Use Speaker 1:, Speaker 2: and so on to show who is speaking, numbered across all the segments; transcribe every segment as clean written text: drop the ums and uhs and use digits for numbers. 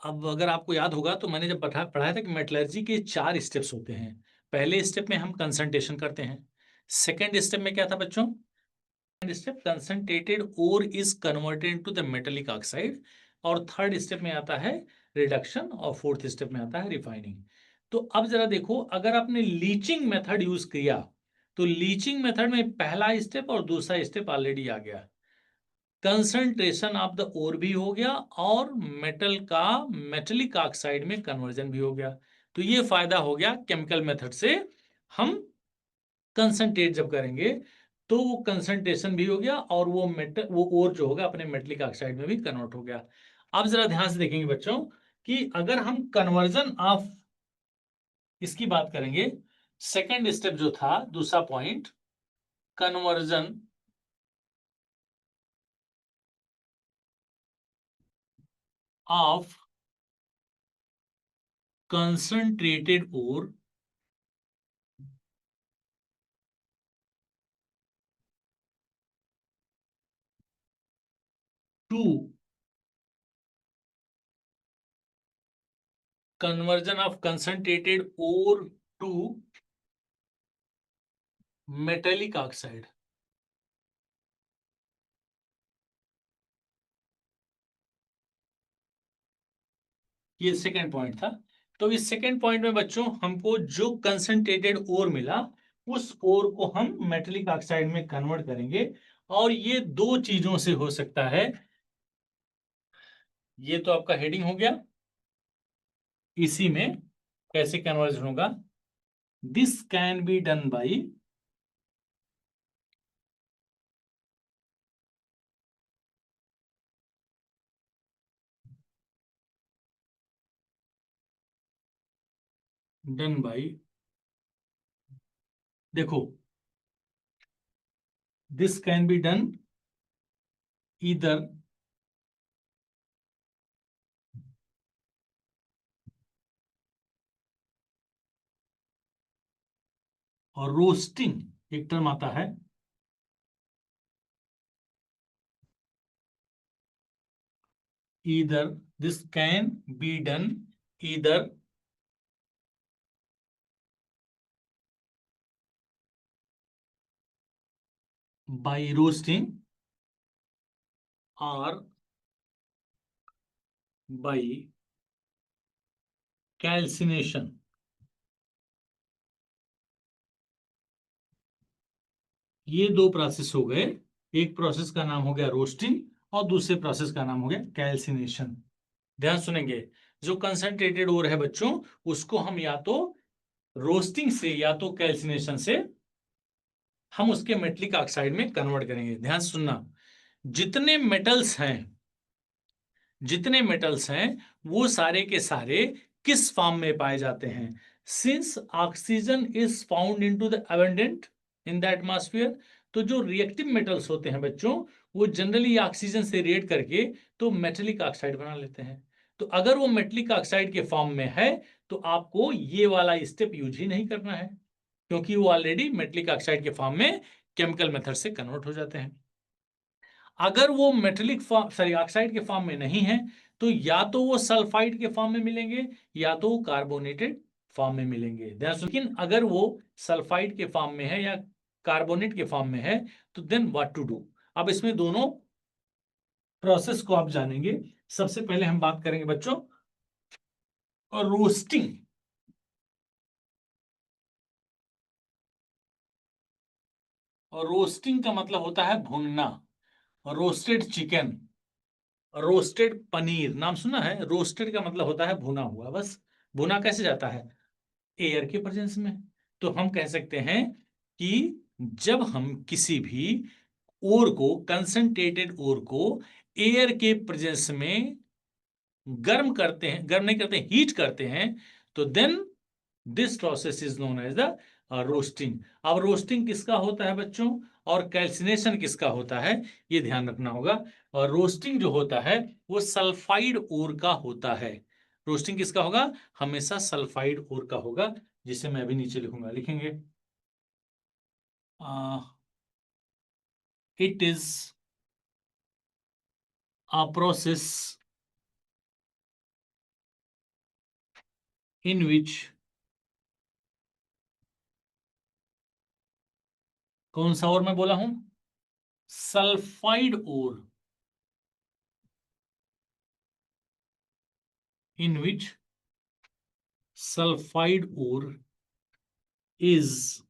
Speaker 1: अब अगर आपको याद होगा तो मैंने जब पढ़ाया था कि मेटलर्जी के 4 स्टेप्स होते हैं। पहले स्टेप में हम कंसंट्रेशन करते हैं। सेकेंड स्टेप में क्या था बच्चों? Step concentrated ore is converted into the metallic oxide. और थर्ड स्टेप में आता है रिडक्शन, और फोर्थ स्टेप में आता है रिफाइनिंग। तो अब जरा देखो, अगर आपने लीचिंग मेथड यूज किया तो लीचिंग मेथड में पहला स्टेप और दूसरा स्टेप ऑलरेडी आ गया। कंसंट्रेशन ऑफ द ओर भी हो गया और मेटल का मेटेलिक ऑक्साइड में कन्वर्जन भी हो गया। तो ये फायदा हो गया केमिकल मेथड से। हम कंसंट्रेट जब करेंगे तो वो कंसंट्रेशन भी हो गया और वो ओर जो होगा अपने मेटेलिक ऑक्साइड में भी कन्वर्ट हो गया। अब जरा ध्यान से देखेंगे बच्चों कि अगर हम कन्वर्जन ऑफ इसकी बात करेंगे, सेकेंड स्टेप जो था दूसरा point, conversion of concentrated ore to conversion of concentrated ore to metallic oxide। ये सेकेंड पॉइंट था। तो इस सेकेंड पॉइंट में बच्चों हमको जो कंसंट्रेटेड ओर मिला उस ओर को हम मेटेलिक ऑक्साइड में कन्वर्ट करेंगे। और ये दो चीजों से हो सकता है। ये तो आपका हेडिंग हो गया। इसी में कैसे कन्वर्जन होगा? This can be done by done by, देखो, this can be done either or roasting, एक टर्म आता है, either this can be done either by roasting or by calcination। ये दो प्रोसेस हो गए। एक प्रोसेस का नाम हो गया रोस्टिंग और दूसरे प्रोसेस का नाम हो गया कैल्सिनेशन। ध्यान सुनेंगे, जो कंसंट्रेटेड ओर है बच्चों उसको हम या तो रोस्टिंग से या तो कैल्सिनेशन से हम उसके मेटलिक ऑक्साइड में कन्वर्ट करेंगे। ध्यान सुनना, जितने मेटल्स हैं जितने मेटल्स हैं वो सारे के सारे किस फॉर्म में पाए जाते हैं? Since oxygen is found into the abundant in the atmosphere. तो जो रिएक्टिव मेटल्स होते हैं बच्चों वो जनरली ऑक्सीजन से रिएक्ट करके तो मेटेलिक ऑक्साइड बना लेते हैं। तो अगर वो मेटेलिक ऑक्साइड के फॉर्म में है तो आपको ये वाला स्टेप यूज ही नहीं करना है, क्योंकि वो ऑलरेडी मेटेलिक ऑक्साइड के फॉर्म में केमिकल मेथड से कन्वर्ट हो जाते हैं। अगर वो मेटेलिक फॉर्म सॉरी ऑक्साइड के फॉर्म में नहीं है तो या तो वो सल्फाइड के फॉर्म में मिलेंगे या तो वो कार्बोनेटेड फॉर्म में मिलेंगे। लेकिन अगर वो सल्फाइड के फॉर्म में है या कार्बोनेट के फॉर्म में है तो देन व्हाट टू डू। अब इसमें दोनों प्रोसेस को आप जानेंगे। सबसे पहले हम बात करेंगे बच्चों और रोस्टिंग। और रोस्टिंग का मतलब होता है भूनना। रोस्टेड चिकन, रोस्टेड पनीर, नाम सुना है? रोस्टेड का मतलब होता है भुना हुआ। बस भुना कैसे जाता है? एयर के प्रेजेंस में। तो हम कह सकते हैं कि जब हम किसी भी ओर को, कंसंट्रेटेड ओर को एयर के प्रेजेंस में गर्म करते हैं, गर्म नहीं करते, हीट करते हैं, तो then this process is known as the roasting. अब रोस्टिंग किसका होता है बच्चों और कैल्सिनेशन किसका होता है, ये ध्यान रखना होगा। और रोस्टिंग जो होता है वो सल्फाइड ओर का होता है। रोस्टिंग किसका होगा? हमेशा सल्फाइड ओर का होगा, जिसे मैं अभी नीचे लिखूंगा, लिखेंगे। It is a process in which, कौन सा और मैं बोला हूं, sulphide ore, in which sulfide ore is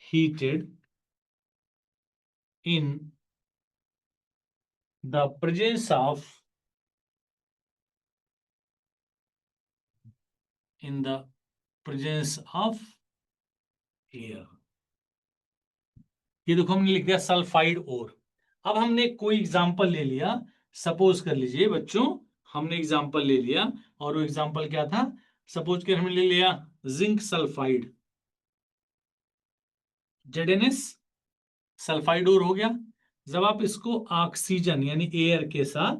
Speaker 1: heated in the presence of, in the presence of air. ये देखो हमने लिख दिया सल्फाइड ओर। अब हमने कोई एग्जांपल ले लिया, सपोज कर लीजिए बच्चों, हमने एग्जांपल ले लिया, और वो एग्जांपल क्या था, सपोज कर हमने ले लिया जिंक सल्फाइड, जेडएनएस, सल्फाइड ओर हो गया। जब आप इसको ऑक्सीजन यानी एयर के साथ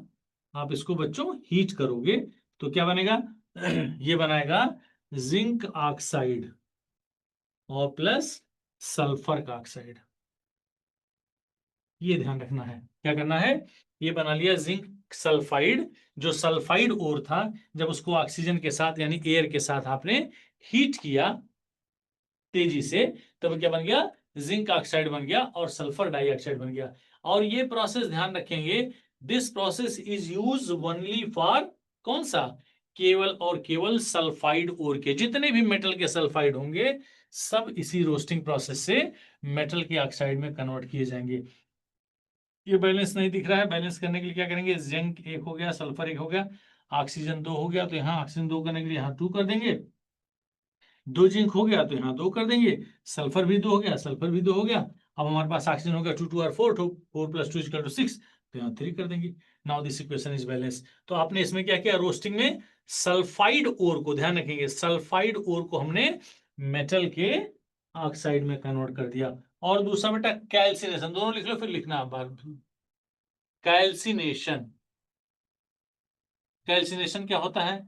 Speaker 1: आप इसको बच्चों हीट करोगे तो क्या बनेगा ये बनाएगा जिंक ऑक्साइड और प्लस सल्फर का ऑक्साइड। ये ध्यान रखना है, क्या करना है, ये बना लिया जिंक सल्फाइड, जो सल्फाइड ओर था, जब उसको ऑक्सीजन के साथ यानी एयर के साथ आपने हीट किया तेजी से, तब क्या बन गया, जिंक ऑक्साइड बन गया और सल्फर डाइऑक्साइड बन गया। और ये प्रोसेस ध्यान रखेंगे, this process is use only for, कौन सा, केवल और केवल सल्फाइड ओर के, जितने भी मेटल के सल्फाइड होंगे सब इसी रोस्टिंग प्रोसेस से मेटल के ऑक्साइड में कन्वर्ट किए जाएंगे। ये बैलेंस नहीं दिख रहा है, बैलेंस करने के लिए क्या करेंगे, जिंक एक हो गया, सल्फर एक हो गया, ऑक्सीजन दो हो गया, तो यहाँ ऑक्सीजन दो करने के लिए यहाँ 2 कर देंगे, दो जिंक हो गया तो यहाँ 2 कर देंगे, सल्फर भी 2 हो गया, सल्फर भी 2 हो गया। अब हमारे पास ऑक्सीजन हो गया 2 2 और 4, 4 + 2 = 6, तो यहाँ 3 कर देंगे। Now this equation is balance. तो आपने इसमें क्या किया, रोस्टिंग में सल्फाइड ओर को, ध्यान रखेंगे सल्फाइड ओर को हमने मेटल के ऑक्साइड में कन्वर्ट कर दिया। और दूसरा बेटा कैल्सिनेशन, दोनों लिख लो फिर लिखना बार, कैल्सिनेशन, कैल्सिनेशन क्या होता है,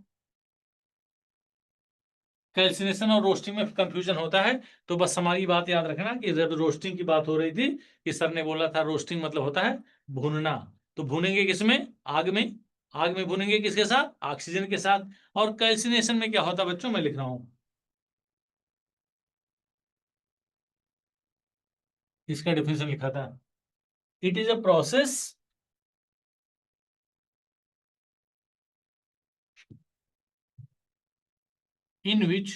Speaker 1: कैल्सिनेशन और रोस्टिंग में कंफ्यूजन होता है, तो बस हमारी बात याद रखना कि जब रोस्टिंग की बात हो रही थी कि सर ने बोला था रोस्टिंग मतलब होता है भूनना, तो भूनेंगे किसमें, आग में, आग में भूनेंगे किसके साथ, ऑक्सीजन के साथ। और कैल्सिनेशन में क्या होता है बच्चों, मैं लिख रहा हूं, इसका डिफिनेशन लिखा था, it is a process in which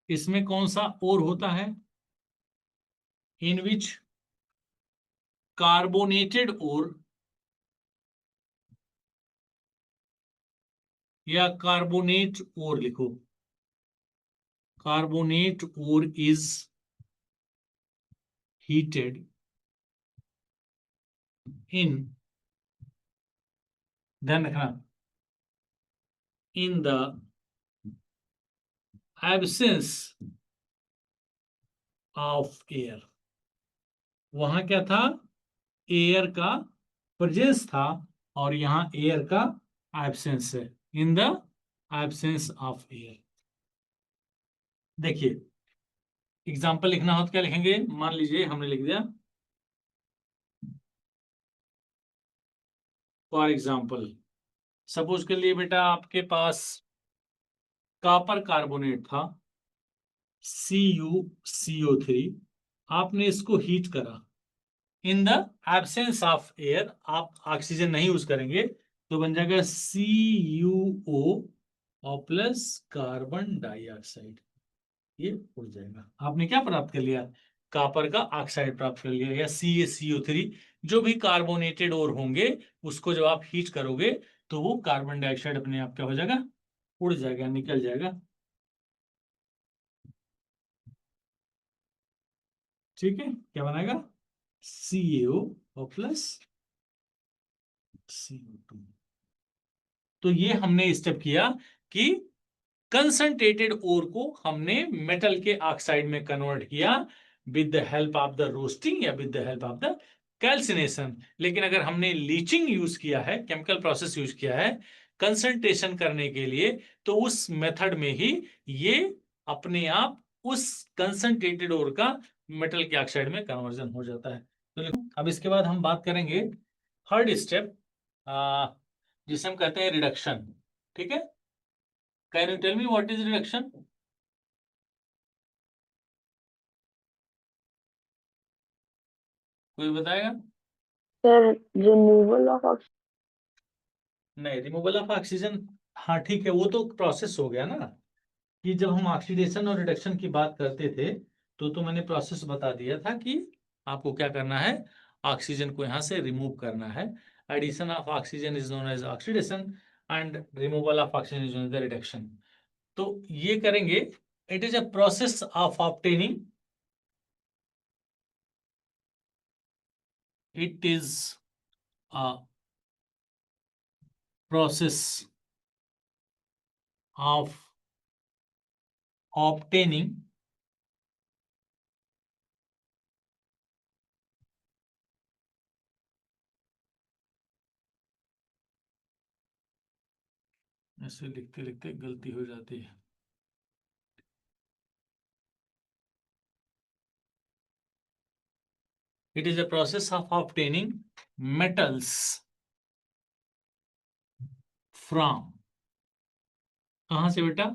Speaker 1: इसमें कौन सा और होता है, इन विच कार्बोनेटेड और, या कार्बोनेट और लिखो, कार्बोनेट और इज heated in, ध्यान रखना, in the absence of air। वहां क्या था, एयर का प्रेजेंस था, और यहां एयर का एब्सेंस है, in the absence of air. देखिए एग्जाम्पल लिखना हो तो क्या लिखेंगे, मान लीजिए हमने लिख दिया, फॉर एग्जाम्पल सपोज के लिए बेटा आपके पास कॉपर कार्बोनेट था CuCO3, आपने इसको हीट करा, in the absence of air, आप ऑक्सीजन नहीं यूज करेंगे, तो बन जाएगा CuO और प्लस कार्बन डाइऑक्साइड, ये उड़ जाएगा। आपने क्या प्राप्त कर लिया, कॉपर का ऑक्साइड प्राप्त कर लिया, या CaCO3। जो भी कार्बोनेटेड और होंगे उसको जब आप हीट करोगे तो वो कार्बन डाइऑक्साइड अपने आप क्या हो जाएगा, उड़ जाएगा, निकल जाएगा। ठीक है, क्या बनाएगा, CaO और प्लस CO2। तो ये हमने स्टेप किया कि कंसंट्रेटेड ओर को हमने मेटल के ऑक्साइड में कन्वर्ट किया with the help of the roasting या with the help of the calcination. लेकिन अगर हमने लीचिंग यूज किया है, केमिकल प्रोसेस यूज किया है कंसंट्रेशन करने के लिए, तो उस मेथड में ही ये अपने आप उस कंसंट्रेटेड ओर का मेटल के ऑक्साइड में कन्वर्जन हो जाता है। तो अब इसके बाद हम बात करेंगे थर्ड स्टेप जिसे हम कहते हैं रिडक्शन। ठीक है, can you tell me what is reduction? कोई बताएगा?
Speaker 2: सर रिमूवल ऑफ
Speaker 1: नहीं, रिमूवल ऑफ ऑक्सीजन, हाँ ठीक है, वो तो प्रोसेस हो गया ना, कि जब हम ऑक्सीडेशन और रिडक्शन की बात करते थे तो मैंने प्रोसेस बता दिया था कि आपको क्या करना है, ऑक्सीजन को यहाँ से रिमूव करना है। Addition of oxygen is known as oxidation and removal of oxygen is known as reduction. तो ये करेंगे। It is a process of obtaining, it is a process of obtaining ऐसे लिखते लिखते गलती हो जाती है। It is a process of obtaining metals from, कहां से बेटा?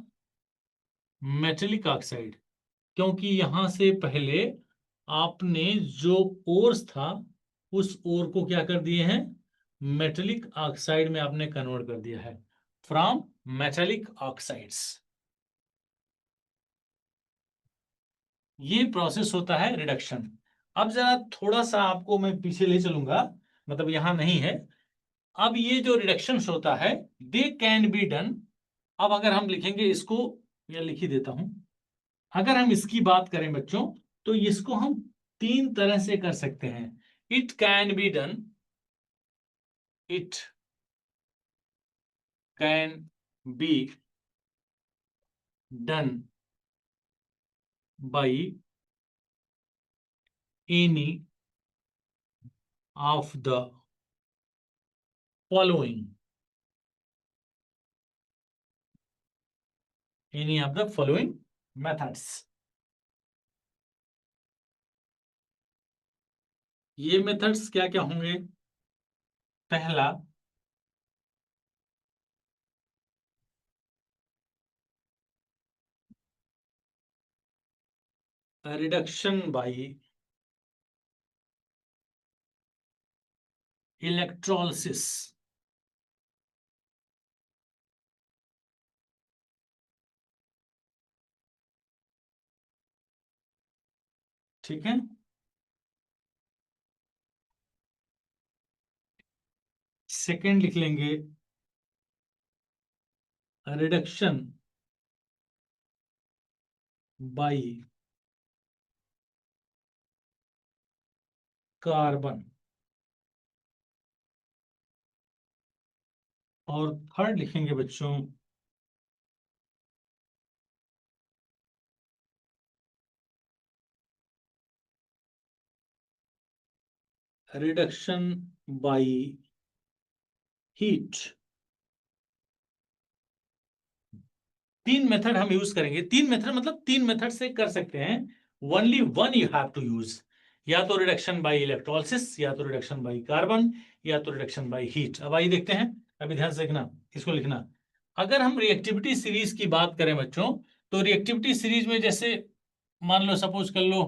Speaker 1: Metallic oxide. क्योंकि यहां से पहले आपने जो ओर्स था उस ओर को क्या कर दिए हैं, मेटेलिक ऑक्साइड में आपने कन्वर्ट कर दिया है, फ्रॉम मेटेलिक ऑक्साइड्स। ये प्रोसेस होता है रिडक्शन। अब जरा थोड़ा सा आपको मैं पीछे ले चलूंगा, मतलब यहां नहीं है। अब ये जो रिडक्शंस होता है दे कैन बी डन। अब अगर हम लिखेंगे इसको, या लिख ही देता हूं, अगर हम इसकी बात करें बच्चों तो इसको हम तीन तरह से कर सकते हैं। It can be done, it can be done by any of the following, any of the following methods. ये मेथड्स क्या क्या होंगे? पहला, रिडक्शन बाई इलेक्ट्रोलिसिस। ठीक है, सेकेंड लिख लेंगे रिडक्शन बाई कार्बन। और थर्ड लिखेंगे बच्चों रिडक्शन बाई हीट। तीन मेथड हम यूज करेंगे, तीन मेथड मतलब तीन मेथड से कर सकते हैं, only one you have to use. या तो रिडक्शन बाई इलेक्ट्रोलिसिस, या तो रिडक्शन बाई कार्बन, या तो रिडक्शन बाई हीट। अब आइए देखते हैं, अभी ध्यान से देखना, इसको लिखना। अगर हम रिएक्टिविटी सीरीज की बात करें बच्चों, तो रिएक्टिविटी सीरीज में जैसे मान लो, सपोज कर लो,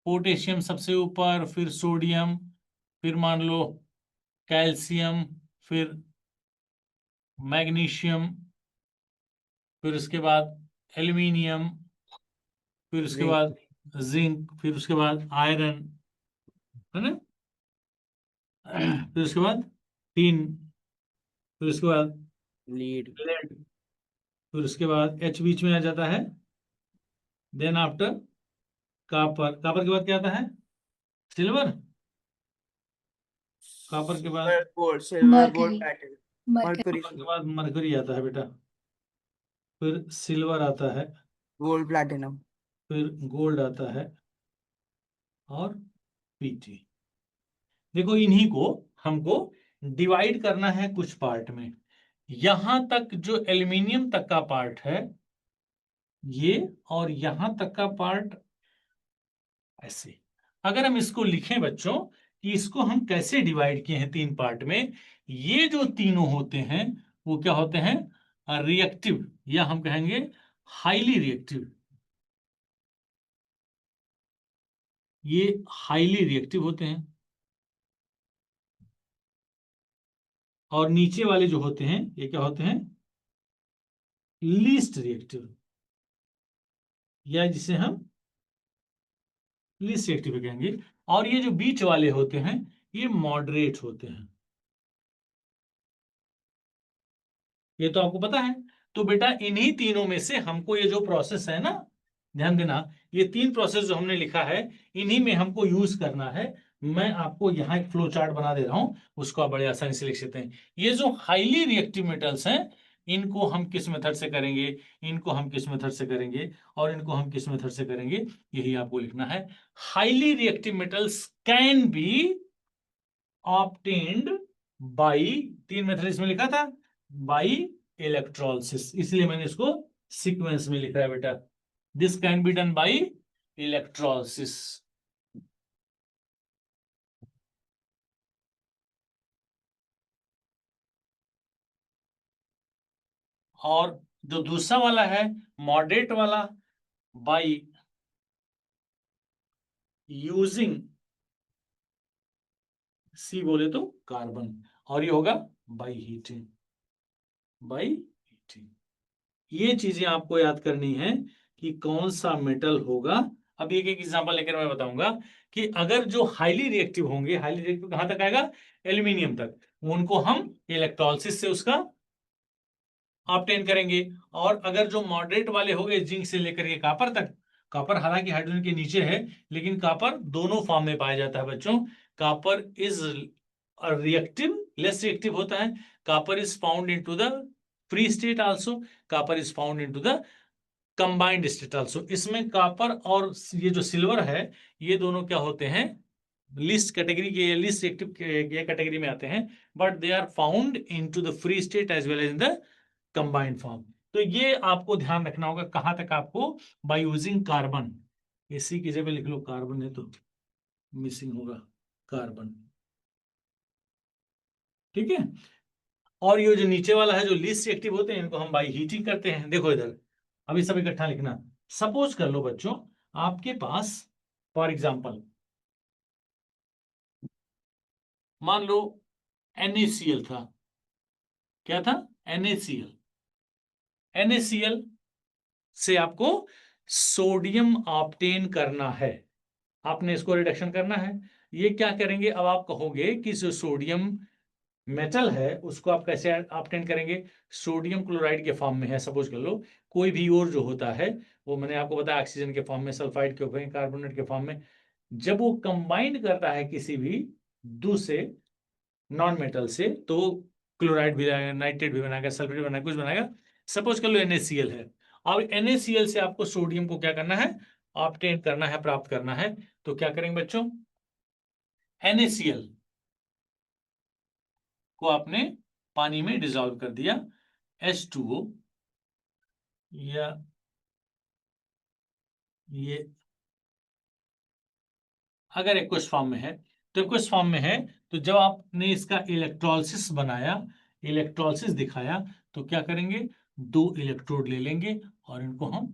Speaker 1: पोटेशियम सबसे ऊपर, फिर सोडियम, फिर मान लो कैल्शियम, फिर मैग्नीशियम, फिर उसके बाद एल्यूमिनियम, फिर उसके
Speaker 3: जिंक।
Speaker 1: बाद जिंक, फिर उसके बाद आयरन, है ना, फिर उसके बाद टीन, फिर उसके बाद
Speaker 3: लीड।
Speaker 1: लेड, फिर उसके बाद एच बीच में आ जाता है। देन आफ्टर कापर, कापर के बाद क्या आता है? सिल्वर। कापर के बाद,
Speaker 3: gold, silver, gold,
Speaker 2: mercury
Speaker 3: platinum,
Speaker 2: mercury
Speaker 3: mercury,
Speaker 1: copper के बाद मरकरी आता है बेटा, फिर सिल्वर आता है,
Speaker 3: गोल्ड, प्लैटिनम।
Speaker 1: फिर गोल्ड आता है, और पीटी। देखो इन्हीं को हमको डिवाइड करना है कुछ पार्ट में। यहां तक जो एल्यूमिनियम तक का पार्ट है ये, और यहां तक का पार्ट ऐसे। अगर हम इसको लिखें बच्चों कि इसको हम कैसे डिवाइड किए हैं 3 पार्ट में। ये जो तीनों होते हैं वो क्या होते हैं, रिएक्टिव, या हम कहेंगे हाईली रिएक्टिव। ये हाईली रिएक्टिव होते हैं। और नीचे वाले जो होते हैं ये क्या होते हैं, लीस्ट रिएक्टिव, या जिसे हम लीस्ट रिएक्टिव कहेंगे। और ये जो बीच वाले होते हैं ये मॉडरेट होते हैं। ये तो आपको पता है। तो बेटा इन्हीं तीनों में से हमको ये जो प्रोसेस है ना, ध्यान देना, ये 3 प्रोसेस जो हमने लिखा है इन्हीं में हमको यूज करना है। मैं आपको यहाँ एक फ्लो चार्ट बना दे रहा हूं, उसको आप बड़े आसानी से लिख सकते हैं। ये जो हाईली रिएक्टिव मेटल्स हैं इनको हम किस मेथड से करेंगे, इनको हम किस मेथड से करेंगे, और इनको हम किस मेथड से करेंगे, यही आपको लिखना है। Highly reactive metals can be obtained by, 3 method इसमें लिखा था, बाई इलेक्ट्रोलिसिस, इसलिए मैंने इसको सीक्वेंस में लिखा है बेटा। This can be done by electrolysis. और जो दूसरा वाला है मॉडरेट वाला, बाई यूजिंग, सी बोले तो कार्बन, और ये होगा बाई हीटिंग, बाई हीटिंग। ये चीजें आपको याद करनी है कि कौन सा मेटल होगा। अब एक एक एग्जांपल लेकर मैं बताऊंगा कि अगर जो हाईली रिएक्टिव होंगे, हाईली रिएक्टिव कहां तक आएगा, एल्यूमिनियम तक, उनको हम इलेक्ट्रोलिसिस से उसका ऑब्टेन करेंगे। और अगर जो मॉडरेट वाले हो गए जिंक से लेकर के कापर तक, कापर हालांकि हाइड्रोजन के नीचे है लेकिन कापर दोनों फॉर्म में पाया जाता है बच्चों। Copper is reactive, less reactive होता है। Copper is found into the free state also, copper is found into the combined state also. इसमें कापर और ये जो सिल्वर है ये दोनों क्या होते हैं, लिस्ट कैटेगरी के, लिस्ट रिएक्टिव कैटेगरी में आते हैं, but they are found into the free state as well as in the combined form. तो ये आपको ध्यान रखना होगा कहां तक आपको, बाय यूजिंग कार्बन, इसी की जगह लिख लो कार्बन, है तो मिसिंग होगा कार्बन, ठीक है। और ये जो नीचे वाला है जो लीस्ट एक्टिव होते हैं इनको हम बाय हीटिंग करते हैं। देखो इधर अभी सब इकट्ठा लिखना। सपोज कर लो बच्चों आपके पास फॉर एग्जांपल मान लो NaCl था, क्या था, NaCl। NaCl से आपको सोडियम ऑब्टेन करना है, आपने इसको रिडक्शन करना है। ये क्या करेंगे, अब आप कहोगे कि जो सोडियम मेटल है उसको आप कैसे ऑब्टेन करेंगे, सोडियम क्लोराइड के फॉर्म में है। सपोज कर लो कोई भी और जो होता है वो मैंने आपको बताया ऑक्सीजन के फॉर्म में, सल्फाइड के फॉर्म में, कार्बोनेट के फॉर्म में, जब वो कंबाइंड करता है किसी भी दूसरे नॉन मेटल से तो क्लोराइड भी बनाएगा, नाइट्रेट भी बनाएगा, सल्फेट भी बनाएगा, कुछ बनाएगा। सपोज कर लो NaCl है। अब NaCl से आपको सोडियम को क्या करना है, ऑब्टेन करना है, प्राप्त करना है। तो क्या करेंगे बच्चों, NaCl को आपने पानी में डिसॉल्व कर दिया, H2O, या ये अगर एक्वस फॉर्म में है तो एक्वस फॉर्म में है, तो जब आपने इसका इलेक्ट्रोलिसिस बनाया, इलेक्ट्रोलिसिस दिखाया, तो क्या करेंगे, 2 इलेक्ट्रोड ले लेंगे और इनको हम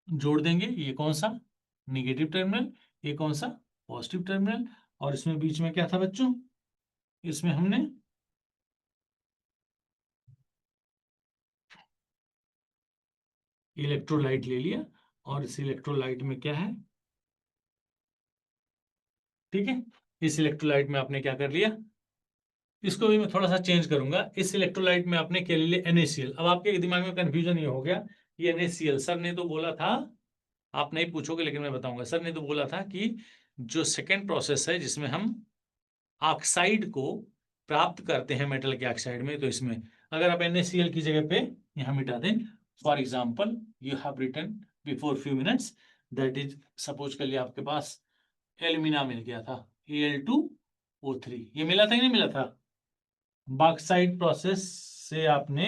Speaker 1: जोड़ देंगे। ये कौन सा, निगेटिव टर्मिनल, ये कौन सा, पॉजिटिव टर्मिनल। और इसमें बीच में क्या था बच्चों, इसमें हमने इलेक्ट्रोलाइट ले लिया, और इस इलेक्ट्रोलाइट में क्या है, ठीक है, इस इलेक्ट्रोलाइट में आपने क्या कर लिया, इसको भी मैं थोड़ा सा चेंज करूंगा। इस इलेक्ट्रोलाइट में आपने क्या ले लिया, NaCl। अब आपके दिमाग में कंफ्यूजन ये हो गया, ये NaCl सर ने तो बोला था, आप नहीं पूछोगे लेकिन मैं बताऊंगा, सर ने तो बोला था कि जो सेकेंड प्रोसेस है जिसमें हम ऑक्साइड को प्राप्त करते हैं मेटल के ऑक्साइड में, तो इसमें अगर आप NaCl की जगह पे यहाँ मिटा दें, for example you have written before few minutes, that is, suppose कर लिया आपके पास एल्यूमिना मिल गया था, Al2O3, ये मिला था कि नहीं मिला था। बॉक्साइट प्रोसेस से आपने,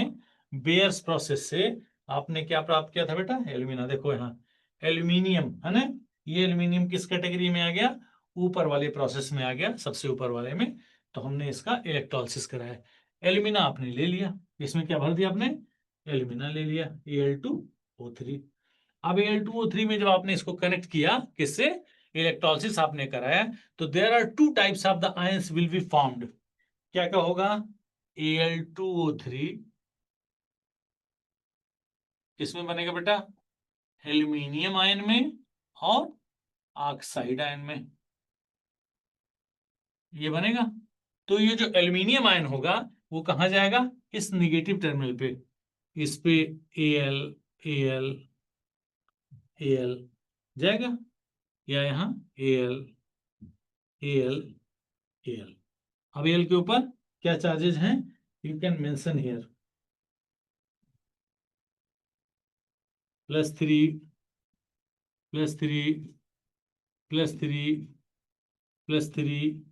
Speaker 1: बेयर्स प्रोसेस से आपने क्या प्राप्त किया था बेटा, एल्यूमिना। देखो यहाँ एल्यूमिनियम है ना, ये एल्यूमिनियम किस कैटेगरी में आ गया, ऊपर वाले प्रोसेस में आ गया, सबसे ऊपर वाले में, तो हमने इसका इलेक्ट्रोलिसिस कराया। एल्यूमिना आपने ले लिया, इसमें क्या भर दिया आपने, एल्यूमिना ले लिया, Al2O3। अब Al2O3 में जब आपने इसको कनेक्ट किया, किससे, इलेक्ट्रोलिसिस आपने कराया, तो there are two types of the ions will be formed. क्या क्या होगा, Al2O3 किसमें बनेगा बेटा, एल्यूमिनियम आयन में और ऑक्साइड आयन में, ये बनेगा। तो ये जो एल्यूमिनियम आयन होगा वो कहाँ जाएगा, इस निगेटिव टर्मिनल पे, इस पे Al Al Al जाएगा, या यहाँ Al Al Al। अब Al के ऊपर क्या चार्जेस हैं, यू कैन मेंशन हियर, +3 +3 +3 +3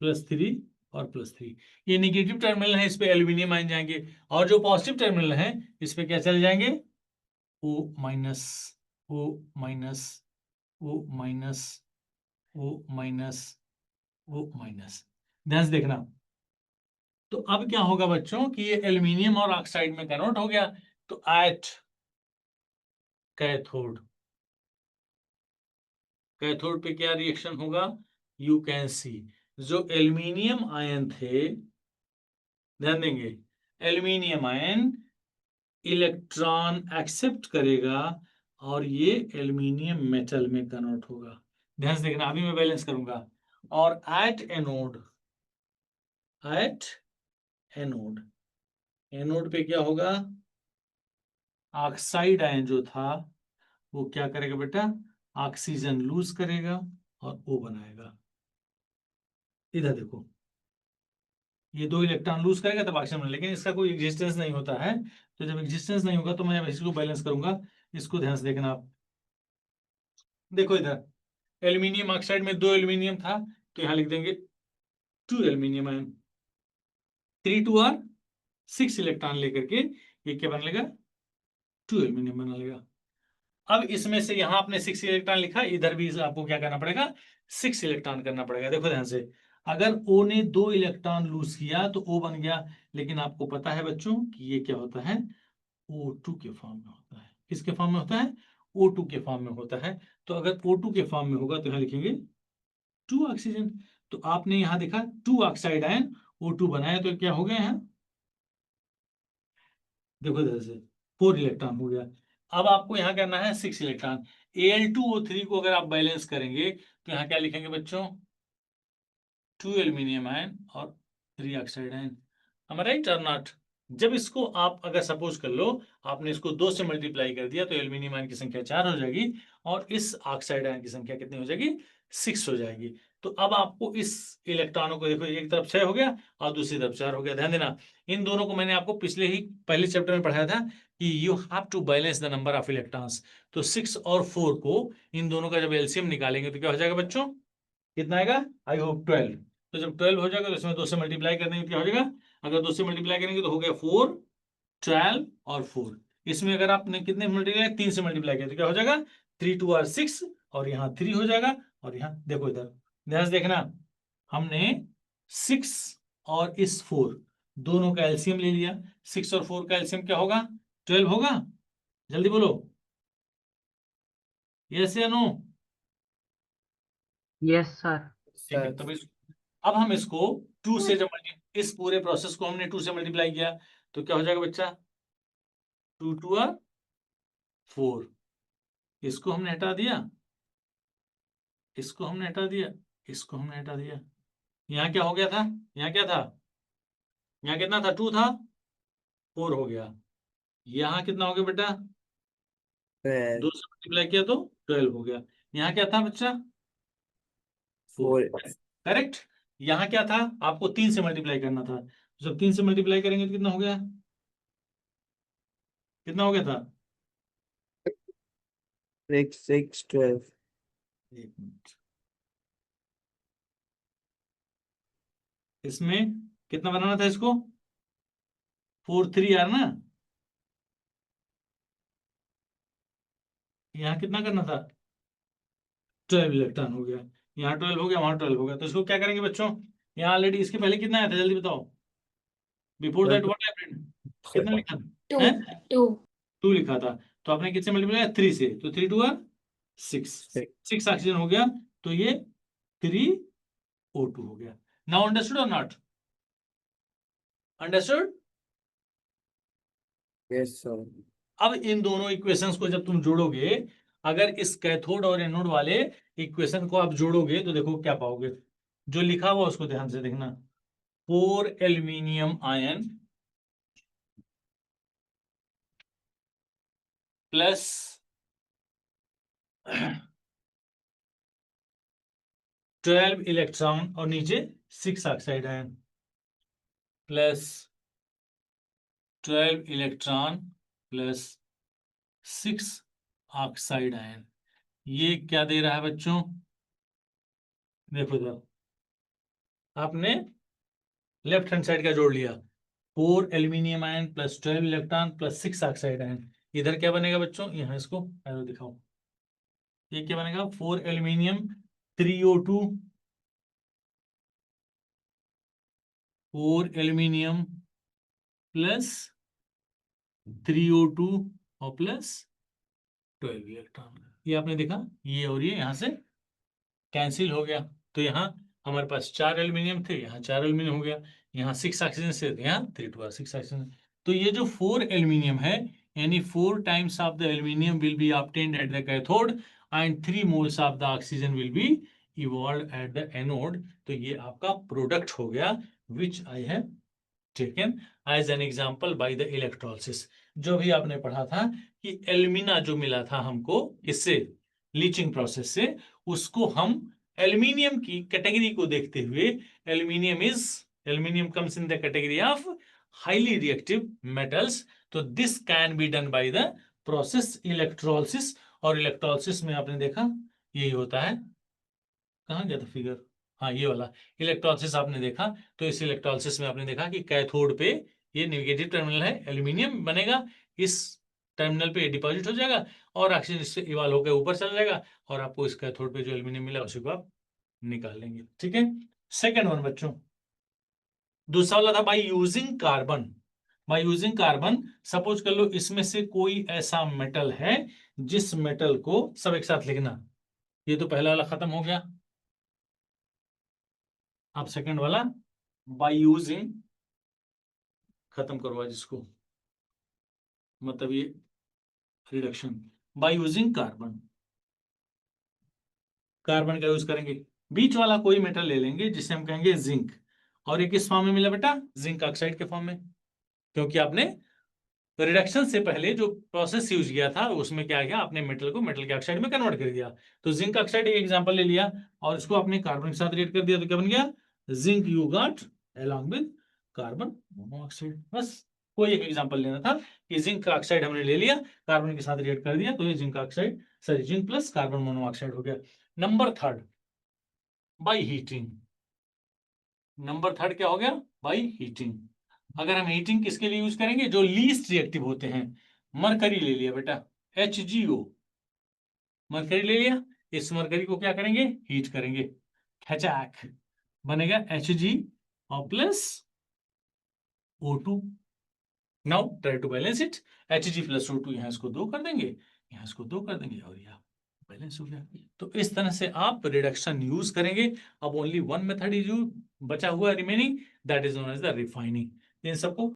Speaker 1: +3 और +3। ये निगेटिव टर्मिनल है, इस पे एल्यूमिनियम आयन जाएंगे, और जो पॉजिटिव टर्मिनल है इस पे क्या चले जाएंगे, O minus O minus O minus O minus O minus. ध्यान से देखना। तो अब क्या होगा बच्चों कि ये एल्यूमिनियम और ऑक्साइड में कन्वर्ट हो गया, तो एट कैथोड, कैथोड पे क्या रिएक्शन होगा, यू कैन सी, जो एल्यूमिनियम आयन थे, ध्यान देंगे, एल्यूमिनियम आयन इलेक्ट्रॉन एक्सेप्ट करेगा और ये एल्यूमिनियम मेटल में कन्वर्ट होगा। ध्यान से देखना, अभी मैं बैलेंस करूंगा। और at anode, at anode, anode पे क्या होगा, ऑक्साइड आयन जो था वो क्या करेगा बेटा, ऑक्सीजन लूज करेगा और O बनाएगा। इधर देखो, ये 2 इलेक्ट्रॉन लूज करेगा तब ऑक्सीजन बनेगा, लेकिन इसका कोई एग्जिस्टेंस नहीं होता है। तो जब एग्जिस्टेंस नहीं होगा तो मैं इसको बैलेंस करूंगा। इसको ध्यान से देखना आप, देखो इधर एल्यूमिनियम ऑक्साइड में 2 एल्यूमिनियम था, तो यहां लिख देंगे 2 एल्यूमिनियम आयन, 3 2 और 6 इलेक्ट्रॉन लेकर के ये क्या बन लेगा, 2 एल्यूमिनियम बना लेगा। अब इसमें से यहां आपने 6 इलेक्ट्रॉन लिखा, इधर भी आपको क्या करना पड़ेगा, 6 इलेक्ट्रॉन करना पड़ेगा। देखो ध्यान से, अगर O ने 2 इलेक्ट्रॉन लूज किया तो O बन गया, लेकिन आपको पता है बच्चों कि ये क्या होता है, O2 के फॉर्म में होता है। किसके फॉर्म में होता है, O2 के फॉर्म में होता है। तो अगर O2 के फॉर्म में होगा तो यहां लिखेंगे 2 ऑक्सीजन। तो आपने यहां देखा 2 ऑक्साइड आयन O2 बनाया, तो क्या हो गया यहाँ, देखो इधर से 4 इलेक्ट्रॉन हो गया। अब आपको यहाँ करना है 6 इलेक्ट्रॉन। Al2O3 को अगर आप बैलेंस करेंगे तो यहाँ क्या लिखेंगे बच्चों, 2 एल्यूमिनियम आयन और 3 oxide ion. am I right or not? जब इसको आप अगर सपोज कर लो आपने इसको 2 से मल्टीप्लाई कर दिया तो एल्यूमिनियम आयन की संख्या 4 हो जाएगी और इस ऑक्साइड आयन की संख्या कितनी हो जाएगी, 6 हो जाएगी। तो अब आपको इस इलेक्ट्रॉनों को देखो, एक तरफ 6 हो गया और दूसरी तरफ 4 हो गया। ध्यान देना, इन दोनों को मैंने आपको पिछले ही पहले चैप्टर में पढ़ाया था कि you have to balance the number of electrons. तो 6 और 4 को, इन दोनों का जब एलसीएम निकालेंगे तो क्या हो जाएगा बच्चों, कितना आएगा, आई होप 12। तो जब 12 हो जाएगा तो इसमें 2 से मल्टीप्लाई कर देंगे, क्या हो जाएगा, अगर 2 से मल्टीप्लाई करेंगे तो हो गया 4 12 और 4। इसमें अगर आपने कितने मल्टीप्लाई, 3 से मल्टीप्लाई किया तो क्या हो जाएगा, 3 2 और 6, और यहाँ 3 हो जाएगा। और यहाँ देखो इधर ध्यान से देखना, हमने 6 और इस 4 दोनों का एलसीएम ले लिया। 6 और 4 का एलसीएम क्या होगा, 12 होगा। जल्दी बोलो, यस या नो।
Speaker 4: Yes sir.
Speaker 1: ठीक है, तब अब हम इसको 2 से जब इस पूरे प्रोसेस को हमने 2 से मल्टीप्लाई किया तो क्या हो जाएगा बच्चा, 2 2 और 4। इसको हमने हटा दिया, इसको हमने हटा दिया, इसको हमने हटा दिया। यहाँ क्या हो गया था, यहाँ क्या था, यहाँ कितना था, 2 था, 4 हो गया। यहाँ कितना हो गया बेटा, 2 से मल्टीप्लाई किया तो 12 हो गया। यहाँ क्या था बच्चा, 4।
Speaker 3: 4
Speaker 1: करेक्ट। यहाँ क्या था, आपको 3 से मल्टीप्लाई करना था, जब 3 से मल्टीप्लाई करेंगे तो कितना हो गया, कितना हो गया था,
Speaker 3: 6 6 12।
Speaker 1: एक मिनट, इसमें कितना बनाना था इसको, 4 3 यार ना, यहाँ कितना करना था, 12 इलेक्ट्रॉन हो गया। यहाँ 12 हो गया, वहां 12 हो गया, तो इसको क्या करेंगे बच्चों, यहाँ ऑलरेडी इसके पहले कितना आया था जल्दी बताओ, बिफोर दैट व्हाट हैपेंड, कितना लिखा था,
Speaker 2: टू
Speaker 1: है
Speaker 2: टू
Speaker 1: 2 लिखा था, तो आपने किससे मल्टीप्लाई किया, 3 से, तो 3 2 6, 6 ऑक्सीजन हो गया, तो ये 3O2 हो गया। नाउ अंडरस्टूड और नॉट अंडरस्टूड?
Speaker 3: Yes, sir.
Speaker 1: अब इन दोनों इक्वेशंस को जब तुम जोड़ोगे, अगर इस कैथोड और एनोड वाले इक्वेशन को आप जोड़ोगे तो देखो क्या पाओगे, जो लिखा हुआ उसको ध्यान से देखना, 4 एल्यूमिनियम आयन प्लस 12 इलेक्ट्रॉन और नीचे 6 oxide ion plus 12 electron plus 6 oxide ion, ये क्या दे रहा है बच्चों, देखो जरा, आपने लेफ्ट हैंड साइड का जोड़ लिया, 4 aluminium ion plus 12 electron plus 6 oxide ion, इधर क्या बनेगा बच्चों, यहाँ इसको एरो दिखाओ, ये क्या बनेगा, 4 aluminium 3O2, 4 aluminium plus 3O2 और प्लस 12 इलेक्ट्रॉन, ये आपने देखा, ये और ये यहाँ से कैंसिल हो गया, तो यहाँ हमारे पास 4 एल्यूमिनियम थे, यहाँ 4 एल्यूमिनियम हो गया, यहाँ 6 ऑक्सीजन से यहाँ 3 2 6 ऑक्सीजन, तो ये जो 4 एल्यूमिनियम है, यानी 4 times of the aluminium will be obtained at the cathode and 3 moles of the oxygen will be evolve at the anode, तो ये आपका प्रोडक्ट हो गया which I have taken as an example by the electrolysis. जो भी आपने पढ़ा था कि एल्यूमिना जो मिला था हमको इससे लीचिंग प्रोसेस से, उसको हम एल्यूमिनियम की कैटेगरी को देखते हुए, aluminium comes in the category of highly reactive metals, तो this can be done by the process electrolysis, और इलेक्ट्रोलिसिस में आपने देखा यही होता है, कहाँ गया था फिगर, हाँ ये वाला इलेक्ट्रोलिसिस आपने देखा, तो इस इलेक्ट्रोलिसिस में आपने देखा कि कैथोड पे ये नेगेटिव टर्मिनल है, एल्यूमिनियम बनेगा, इस टर्मिनल पे डिपॉजिट हो जाएगा और ऑक्सीजन इससे इवाल होकर ऊपर चला जाएगा, और आपको इस कैथोड पे जो एल्यूमिनियम मिला उसी को आप निकाल लेंगे, ठीक है। सेकेंड वन बच्चों, दूसरा वाला था by using carbon, by using carbon, suppose कर लो इसमें से कोई ऐसा मेटल है जिस मेटल को, सब एक साथ लिखना, ये तो पहला वाला खत्म हो गया, आप सेकंड वाला बाय यूजिंग खत्म करो आज इसको, मतलब ये reduction by using carbon, carbon का यूज करेंगे, बीच वाला कोई मेटल ले लेंगे जिसे हम कहेंगे जिंक, और ये किस फॉर्म में मिला बेटा, जिंक ऑक्साइड के फॉर्म में, क्योंकि आपने रिडक्शन से पहले जो प्रोसेस यूज किया था उसमें क्या किया, आपने मेटल को मेटल के ऑक्साइड में कन्वर्ट कर दिया, तो जिंक ऑक्साइड एक एग्जांपल ले लिया और इसको आपने कार्बन के साथ रिएक्ट कर दिया, तो क्या बन गया, zinc you got along with carbon monoxide, बस कोई एक एग्जांपल लेना था कि जिंक ऑक्साइड हमने ले लिया, कार्बन के साथ रिएक्ट कर दिया, तो ये zinc oxide, sorry zinc plus carbon monoxide हो गया। Number third by heating, number third क्या हो गया, बाय हीटिंग, अगर हम हीटिंग किसके लिए यूज करेंगे, जो लीस्ट रिएक्टिव होते हैं, मरकरी ले लिया बेटा, HgO, मरकरी ले लिया, इस मरकरी को क्या करेंगे, हीट करेंगे, खचाक बनेगा Hg और plus O2, now try to balance it, Hg plus O2, यहाँ इसको 2 कर देंगे, यहाँ इसको 2 कर देंगे, और यहाँ बैलेंस हो गया। तो इस तरह से आप रिडक्शन यूज करेंगे। अब ओनली वन मेथड इज बचा हुआ remaining, that is known as the refining. इन सबको